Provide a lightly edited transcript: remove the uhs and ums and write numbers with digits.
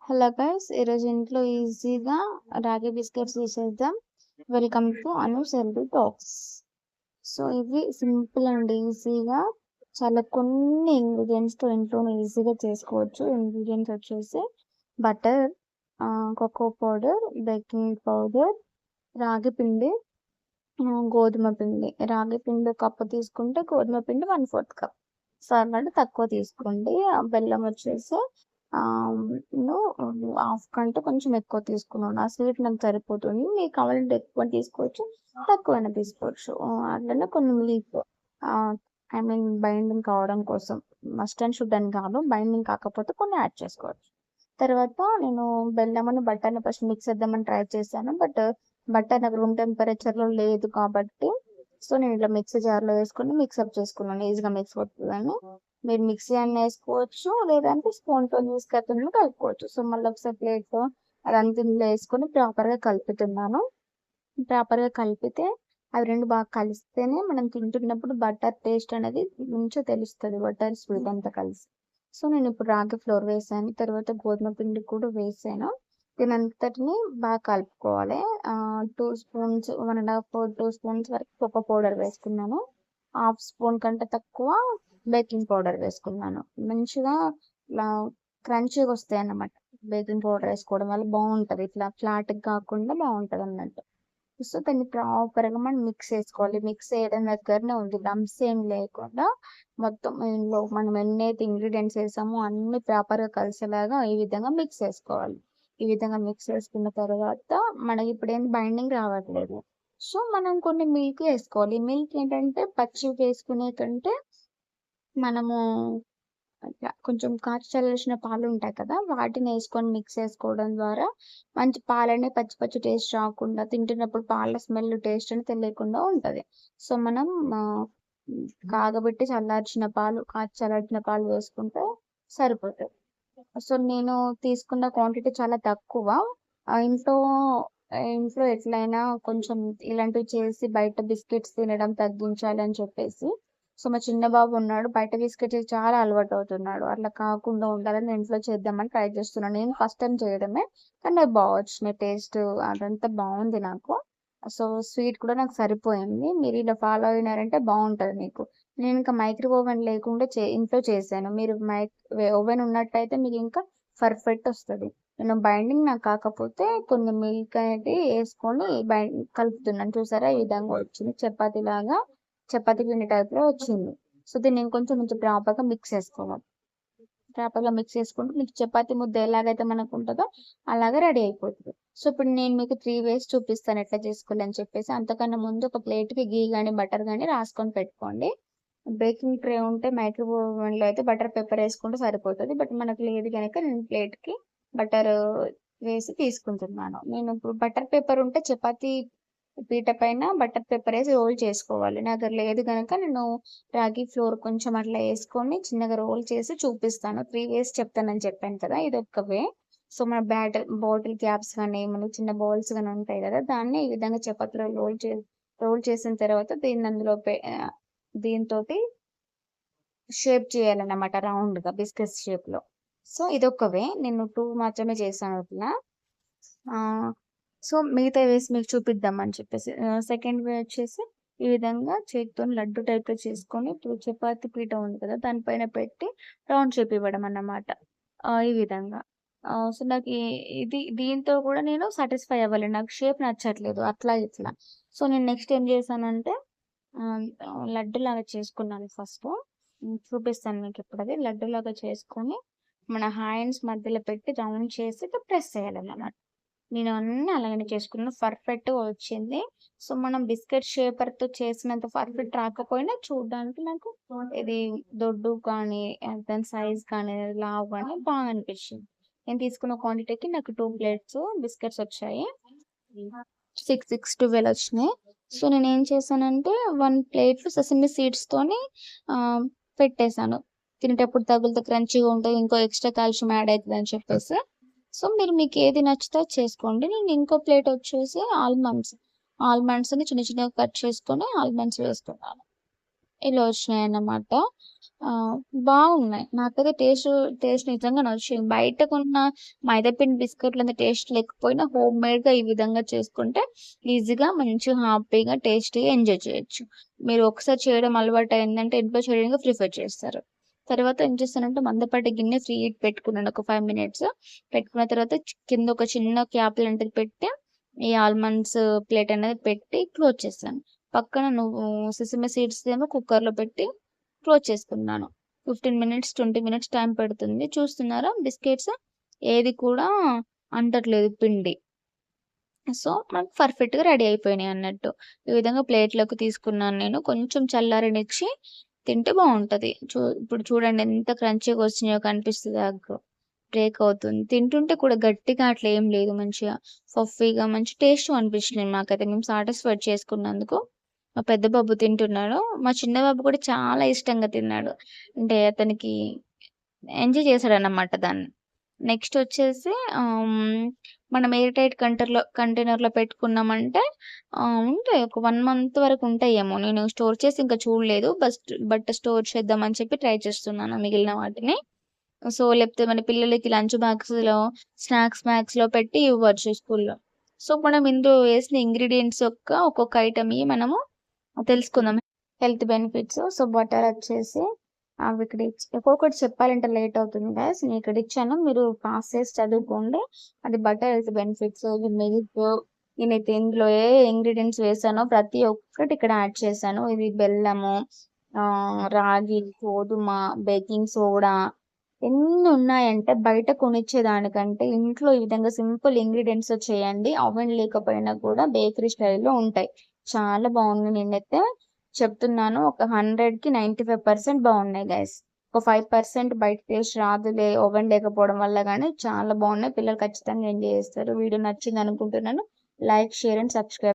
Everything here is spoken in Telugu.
హలో గైస్, ఈరోజు ఇంట్లో ఈజీగా రాగి బిస్కెట్స్ చేసేద్దాం. Welcome to Anu healthy talks. So ఇవి సింపుల్ అండ్ ఈజీగా చాలా కొన్ని ఇంగ్రీడియంట్స్తో ఇంట్లోనే ఈజీగా చేసుకోవచ్చు. ఇంగ్రీడియంట్స్ వచ్చేసి butter, cocoa powder, baking powder, ragi పిండి, గోధుమ పిండి. రాగి పిండి కప్పు తీసుకుంటే గోధుమ పిండి 1/4 కప్. సర్లాంటి తక్కువ తీసుకోండి. బెల్లం వచ్చేసి హాఫ్ కంటే కొంచెం ఎక్కువ తీసుకున్నాను. ఆ స్వీట్ నాకు సరిపోతుంది. మీకు కావాలంటే ఎక్కువ తీసుకోవచ్చు, తక్కువైనా తీసుకోవచ్చు. అట్లనే కొన్ని మిల్క్, ఐ మీన్ బైండింగ్ కావడం కోసం, మస్ట్ అండ్ షుడ్ అని కాదు, బైండింగ్ కాకపోతే కొన్ని యాడ్ చేసుకోవచ్చు. తర్వాత నేను బెల్లమని బటర్ని ఫస్ట్ మిక్స్ చేద్దామని ట్రై చేశాను. బటర్ నాకు రూమ్ టెంపరేచర్లో లేదు కాబట్టి సో నేను ఇట్లా మిక్సీ జార్లో వేసుకొని మిక్సప్ చేసుకున్నాను. ఈజీగా మిక్స్ అవుతుందని. మీరు మిక్సీ అన్న వేసుకోవచ్చు, లేదంటే స్పూన్తో తీసుకెళ్తున్నా కలుపుకోవచ్చు. సో మళ్ళీ ఒకసారి ప్లేట్తో అదంతా ఇందులో వేసుకొని ప్రాపర్గా కలుపుతున్నాను. ప్రాపర్గా కలిపితే అవి రెండు బాగా కలిస్తేనే మనం తింటున్నప్పుడు బటర్ టేస్ట్ అనేది మంచిగా తెలుస్తుంది, బటర్ స్వీట్ అంతా కలిసి. సో నేను ఇప్పుడు రాగి ఫ్లోర్ వేసాను, తర్వాత గోధుమ పిండి కూడా వేసాను. దీనంతటిని బాగా కలుపుకోవాలి. 2 స్పూన్స్, 1.5 2 స్పూన్స్ వరకు కోకో పౌడర్ వేసుకున్నాను. హాఫ్ స్పూన్ కంటే తక్కువ బేకింగ్ పౌడర్ వేసుకున్నాను. మంచిగా ఇలా క్రంచీగా వస్తాయి అన్నమాట. బేకింగ్ పౌడర్ వేసుకోవడం వల్ల బాగుంటుంది, ఇట్లా ఫ్లాట్గా కాకుండా బాగుంటుంది అన్నట్టు. సో దాన్ని ప్రాపర్గా మనం మిక్స్ చేసుకోవాలి. మిక్స్ చేయడం దగ్గరనే ఉంది, లమ్స్ ఏం లేకుండా మొత్తం ఇందులో మనం ఎన్నైతే ఇంగ్రీడియంట్స్ వేసామో అన్ని ప్రాపర్గా కలిసేలాగా ఈ విధంగా మిక్స్ చేసుకోవాలి. ఈ విధంగా మిక్స్ చేసుకున్న తర్వాత మనకి ఇప్పుడు ఏం బైండింగ్ రావట్లేదు. సో మనం కొన్ని మిల్క్ వేసుకోవాలి. మిల్క్ ఏంటంటే పచ్చి వేసుకునే కంటే మనము అట్లా కొంచెం కాచి చల్లార్చిన పాలు ఉంటాయి కదా, వాటిని వేసుకొని మిక్స్ చేసుకోవడం ద్వారా మంచి పాలనే పచ్చి పచ్చి టేస్ట్ రాకుండా, తింటున్నప్పుడు పాల స్మెల్ టేస్ట్ అని తెలియకుండా ఉంటుంది. సో మనం కాగబెట్టి కాచి చల్లార్చిన పాలు వేసుకుంటే సరిపోతుంది. సో నేను తీసుకున్న క్వాంటిటీ చాలా తక్కువ. ఇంట్లో ఇంట్లో ఎట్లయినా కొంచెం ఇలాంటివి చేసి బయట బిస్కెట్స్ తినడం తగ్గించాలి అని చెప్పేసి, సో మా చిన్న బాబు ఉన్నాడు, బయట బిస్కెట్స్ చాలా అలవాటు అవుతున్నాడు. అట్లా కాకుండా ఉండాలని ఇంట్లో చేద్దామని ట్రై చేస్తున్నాను. నేను ఫస్ట్ టైం చేయడమే, కానీ నాకు బాగా వచ్చినాయి. టేస్ట్ అదంతా బాగుంది నాకు. సో స్వీట్ కూడా నాకు సరిపోయింది. మీరు ఇలా ఫాలో అయినారంటే బాగుంటుంది మీకు. నేను ఇంకా మైక్రో ఓవెన్ లేకుండా ఇంట్లో చేశాను. మీరు ఓవెన్ ఉన్నట్టయితే మీకు ఇంకా పర్ఫెక్ట్ వస్తుంది. నేను బైండింగ్ నాకు కాకపోతే కొన్ని మిల్క్ అనేది వేసుకొని కలుపుతున్నాను. చూసారా, ఈ విధంగా వచ్చింది, చపాతీ పిండి టైప్లో వచ్చింది. సో దీన్ని నేను కొంచెం ప్రాపర్గా మిక్స్ చేసుకోవాలి. ప్రాపర్గా మిక్స్ చేసుకుంటూ మీకు చపాతీ ముద్ద ఎలాగైతే మనకు ఉంటుందో అలాగే రెడీ అయిపోతుంది. సో ఇప్పుడు నేను మీకు 3 వేస్ చూపిస్తాను ఎట్లా చేసుకోవాలి అని చెప్పేసి. అంతకన్నా ముందు ఒక ప్లేట్కి గీ కానీ బటర్ కానీ రాసుకొని పెట్టుకోండి. బేకింగ్ ట్రే ఉంటే మైక్రో ఓవెన్లో అయితే బటర్ పేపర్ వేసుకుంటే సరిపోతుంది. బట్ మనకు లేదు కనుక నేను ప్లేట్కి బటర్ వేసి తీసుకుంటున్నాను. నేను ఇప్పుడు బటర్ పేపర్ ఉంటే చపాతీ పీట పైన బటర్ పేపర్ వేసి రోల్ చేసుకోవాలి. నా దగ్గర లేదు కనుక నేను రాగి ఫ్లోర్ కొంచెం అట్లా వేసుకొని చిన్నగా రోల్ చేసి చూపిస్తాను. 3 వేస్ చెప్తానని చెప్పాను కదా, ఇది ఒక వే. సో మన బాటిల్ క్యాప్స్ కానీ మనకి చిన్న బౌల్స్ కానీ ఉంటాయి కదా, దాన్ని ఈ విధంగా చపాతీలో రోల్ చేసిన తర్వాత దీంతో షేప్ చేయాలన్నమాట, రౌండ్గా బిస్కెట్ షేప్లో. సో ఇదొక వే, నేను 2 మాత్రమే చేశాను ఇట్లా. సో మిగతా వేసి మీకు చూపిద్దామని చెప్పేసి. సెకండ్ వే వచ్చేసి ఈ విధంగా చేతితో లడ్డు టైప్లో చేసుకొని, ఇప్పుడు చపాతీ పీట ఉంది కదా దానిపైన పెట్టి రౌండ్ షేప్ ఇవ్వడం అన్నమాట. ఈ విధంగా. సో నాకు దీంతో కూడా నేను సాటిస్ఫై అవ్వాలి, నాకు షేప్ నచ్చట్లేదు అట్లా ఇట్లా. సో నేను నెక్స్ట్ ఏం చేశానంటే లడ్డులాగా చేసుకున్నాను ఫస్ట్. చూపిస్తాను మీకు ఇప్పుడు. అది లడ్డులాగా చేసుకొని మన హ్యాండ్స్ మధ్యలో పెట్టి రౌండ్ చేసి ప్రెస్ చేయాలన్నమాట. నేను అన్నీ అలాగనే చేసుకున్నాను, పర్ఫెక్ట్గా వచ్చింది. సో మనం బిస్కెట్ షేపర్తో చేసినంత పర్ఫెక్ట్ రాకపోయినా చూడడానికి నాకు ఇది దొడ్డు కానీ దాని సైజ్ కానీ లావు కానీ బాగా అనిపించింది. నేను తీసుకున్న క్వాంటిటీకి నాకు 2 ప్లేట్స్ బిస్కెట్స్ వచ్చాయి. 6 12 వచ్చినాయి. సో నేను ఏం చేశానంటే 1 ప్లేట్ సెసమి సీడ్స్తోని పెట్టేశాను. తినేటప్పుడు తగులుతో క్రంచీగా ఉంటుంది, ఇంకో ఎక్స్ట్రా కాల్షియం యాడ్ అవుతుంది అని చెప్పేసి. సో మీకు ఏది నచ్చితే చేసుకోండి. నేను ఇంకో ప్లేట్ వచ్చేసి ఆల్మండ్స్ని చిన్న చిన్నగా కట్ చేసుకొని ఆల్మండ్స్ వేసుకున్నాను. ఇలా వచ్చినాయి అన్నమాట. బాగున్నాయి. నాకైతే టేస్ట్ నిజంగా నచ్చింది. బయట కొన్న మైదా పిండి బిస్కెట్లంత టేస్ట్ లేకపోయినా హోమ్‌మేడ్‌గా ఈ విధంగా చేసుకుంటే ఈజీగా మంచిగా హ్యాపీగా టేస్టీగా ఎంజాయ్ చేయొచ్చు. మీరు ఒకసారి చేయడం అలవాటయిందంటే ఇంట్లో చేయడానికి ప్రిఫర్ చేస్తారు. తర్వాత ఏం చేస్తానంటే మందపాటి గిన్నె ఫ్రీ హీట్ పెట్టుకున్నాను ఒక 5 మినిట్స్. పెట్టుకున్న తర్వాత కింద ఒక చిన్న క్యాప్ లాంటిది పెట్టి ఈ ఆల్మండ్స్ ప్లేట్ అనేది పెట్టి క్లోజ్ చేశాను. పక్కన సెసమి సీడ్స్ ఏమో కుక్కర్‌లో పెట్టి క్లోజ్ చేసుకున్నాను. 15 మినిట్స్, 20 మినిట్స్ టైం పడుతుంది. చూస్తున్నారా బిస్కెట్స్ ఏది కూడా అంటట్లేదు పిండి. సో, మనకు పర్ఫెక్ట్‌గా రెడీ అయిపోయినాయన్నట్టు. ఈ విధంగా ప్లేట్‌లోకి తీసుకున్నాను నేను. కొంచెం చల్లారనిచ్చి తింటే బావుంటది. ఇప్పుడు చూడండి ఎంత క్రంచీగా వచ్చినాయో కనిపిస్తది బ్రేక్ అవుతుంది. తింటుంటే కూడా గట్టిగా అట్లా ఏం లేదు. మంచిగా పఫీగా మంచి టేస్ట్ అనిపించినాయి మాకైతే. మేము సాటిస్ఫైడ్ చేసుకున్నందుకు. మా పెద్ద బాబు తింటున్నాడు. మా చిన్న బాబు కూడా చాలా ఇష్టంగా తిన్నాడు. అంటే అతనికి ఎంజాయ్ చేశాడన్నమాట దాన్ని. నెక్స్ట్ వచ్చేసి మనం ఎయిర్ టైట్ కంటైనర్‌లో పెట్టుకున్నామంటే ఉంటాయి. ఒక 1 మంత్ వరకు ఉంటాయేమో. నేను స్టోర్ చేసి ఇంకా చూడలేదు. బట్ స్టోర్ చేద్దామని చెప్పి ట్రై చేస్తున్నాను మిగిలిన వాటిని. సో, లేకపోతే మన పిల్లలకి లంచ్ బాక్స్‌లో, స్నాక్స్‌లో పెట్టి ఇవ్వచ్చు స్కూల్‌లో. సో, మనం ఇందులో వేసిన ఇంగ్రీడియెంట్స్ యొక్క ఒక్కొక్క ఐటెమ్‌యి మనము తెలుసుకుందాం. Health benefits. సో, బటర్ వచ్చేసి అవి ఇక్కడ ఒక్కొక్కటి చెప్పాలంటే లేట్ అవుతుంది గైస్. నేను ఇక్కడ ఇచ్చాను. మీరు పాస్ చేసి చదువుకోండి. అది బటర్ హెల్త్ బెనిఫిట్స్, ఇది మిల్క్. నేనైతే ఇందులో ఏ ఇంగ్రీడియెంట్స్ వేసానో ప్రతి ఒక్కటి ఇక్కడ యాడ్ చేశాను. ఇది బెల్లము, రాగి, గోధుమ, బేకింగ్ సోడా ఎన్ని ఉన్నాయంటే బయట కొనిచ్చేదానికంటే ఇంట్లో ఈ విధంగా సింపుల్ ఇంగ్రీడియెంట్స్‌తో చేయండి. ఓవెన్ లేకపోయినా కూడా బేకరీ స్టైల్‌లో ఉంటాయి. చాలా బాగున్నాయి. నేనైతే చెప్తున్నాను. ఒక 100కి 95% బాగున్నాయి గైస్. ఒక 5% బయట టేస్ట్ రాదులే ఓవెన్ లేకపోవడం వల్ల గానీ చాలా బాగున్నాయి. పిల్లలు ఖచ్చితంగా ఎంజాయ్ చేస్తారు. వీడియో నచ్చిందనుకుంటున్నాను. Like, share and subscribe.